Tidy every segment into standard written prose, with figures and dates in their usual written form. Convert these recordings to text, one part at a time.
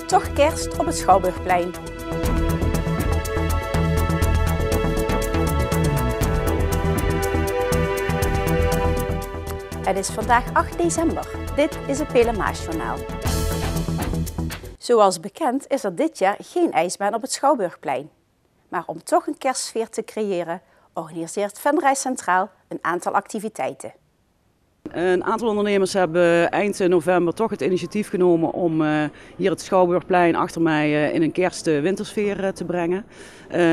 Toch kerst op het Schouwburgplein. Het is vandaag 8 december. Dit is het Pelemaasjournaal. Zoals bekend is er dit jaar geen ijsbaan op het Schouwburgplein. Maar om toch een kerstsfeer te creëren, organiseert Venray Centraal een aantal activiteiten. Een aantal ondernemers hebben eind november toch het initiatief genomen om hier het Schouwburgplein achter mij in een kerst-wintersfeer te brengen.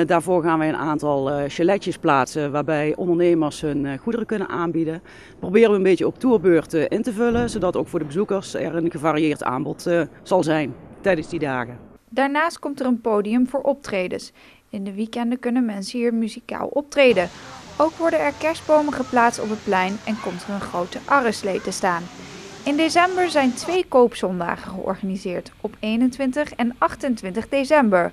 Daarvoor gaan wij een aantal chaletjes plaatsen waarbij ondernemers hun goederen kunnen aanbieden. Proberen we een beetje op toerbeurt in te vullen, zodat ook voor de bezoekers er een gevarieerd aanbod zal zijn tijdens die dagen. Daarnaast komt er een podium voor optredens. In de weekenden kunnen mensen hier muzikaal optreden. Ook worden er kerstbomen geplaatst op het plein en komt er een grote arreslee te staan. In december zijn 2 koopzondagen georganiseerd, op 21 en 28 december.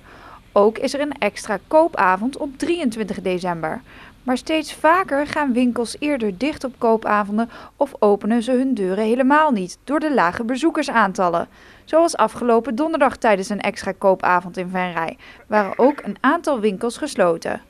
Ook is er een extra koopavond op 23 december. Maar steeds vaker gaan winkels eerder dicht op koopavonden of openen ze hun deuren helemaal niet door de lage bezoekersaantallen. Zoals afgelopen donderdag tijdens een extra koopavond in Venray waren ook een aantal winkels gesloten.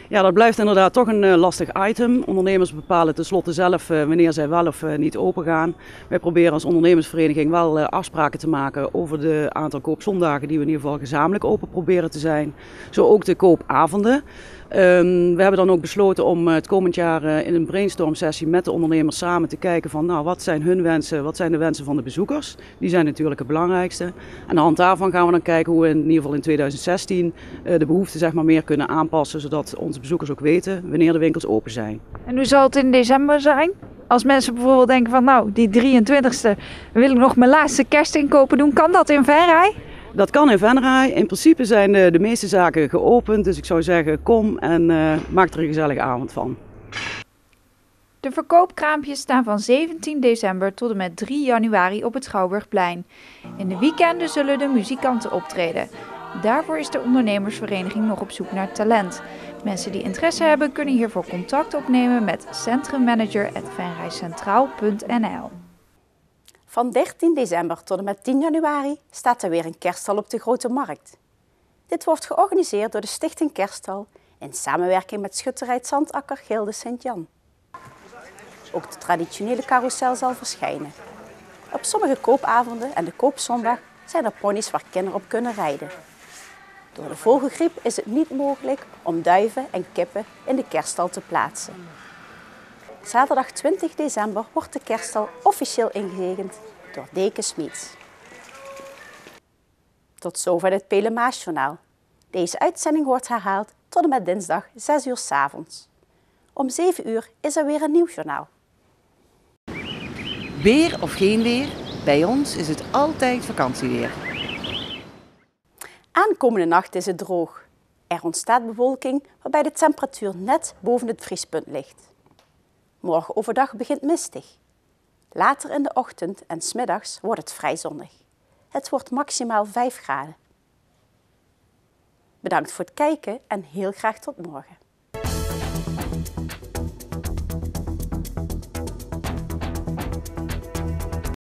Ja, dat blijft inderdaad toch een lastig item. Ondernemers bepalen tenslotte zelf wanneer zij wel of niet open gaan. Wij proberen als ondernemersvereniging wel afspraken te maken over de aantal koopzondagen die we in ieder geval gezamenlijk open proberen te zijn. Zo ook de koopavonden. We hebben dan ook besloten om het komend jaar in een brainstorm sessie met de ondernemers samen te kijken van nou, wat zijn hun wensen, wat zijn de wensen van de bezoekers. Die zijn natuurlijk het belangrijkste. En aan de hand daarvan gaan we dan kijken hoe we in ieder geval in 2016 de behoeften zeg maar meer kunnen aanpassen, zodat onze bezoekers ook weten wanneer de winkels open zijn. En hoe zal het in december zijn? Als mensen bijvoorbeeld denken van nou, die 23e wil ik nog mijn laatste kerstinkopen doen, kan dat in Venray? Dat kan in Venray. In principe zijn de meeste zaken geopend, dus ik zou zeggen kom en maak er een gezellige avond van. De verkoopkraampjes staan van 17 december tot en met 3 januari op het Schouwburgplein. In de weekenden zullen de muzikanten optreden. Daarvoor is de ondernemersvereniging nog op zoek naar talent. Mensen die interesse hebben kunnen hiervoor contact opnemen met centrummanager@venraycentraal.nl. Van 13 december tot en met 10 januari staat er weer een kerststal op de Grote Markt. Dit wordt georganiseerd door de Stichting Kerststal in samenwerking met Schutterij Zandakker Gilde Sint-Jan. Ook de traditionele carousel zal verschijnen. Op sommige koopavonden en de koopzondag zijn er ponies waar kinderen op kunnen rijden. Door de vogelgriep is het niet mogelijk om duiven en kippen in de kerststal te plaatsen. Zaterdag 20 december wordt de kerststal officieel ingezegend door Deke Smieds. Tot zover het Pelemaasjournaal. Deze uitzending wordt herhaald tot en met dinsdag 6 uur 's avonds. Om 7 uur is er weer een nieuw journaal. Weer of geen weer, bij ons is het altijd vakantieweer. Aankomende nacht is het droog. Er ontstaat bewolking waarbij de temperatuur net boven het vriespunt ligt. Morgen overdag begint mistig. Later in de ochtend en 's middags wordt het vrij zonnig. Het wordt maximaal 5 graden. Bedankt voor het kijken en heel graag tot morgen.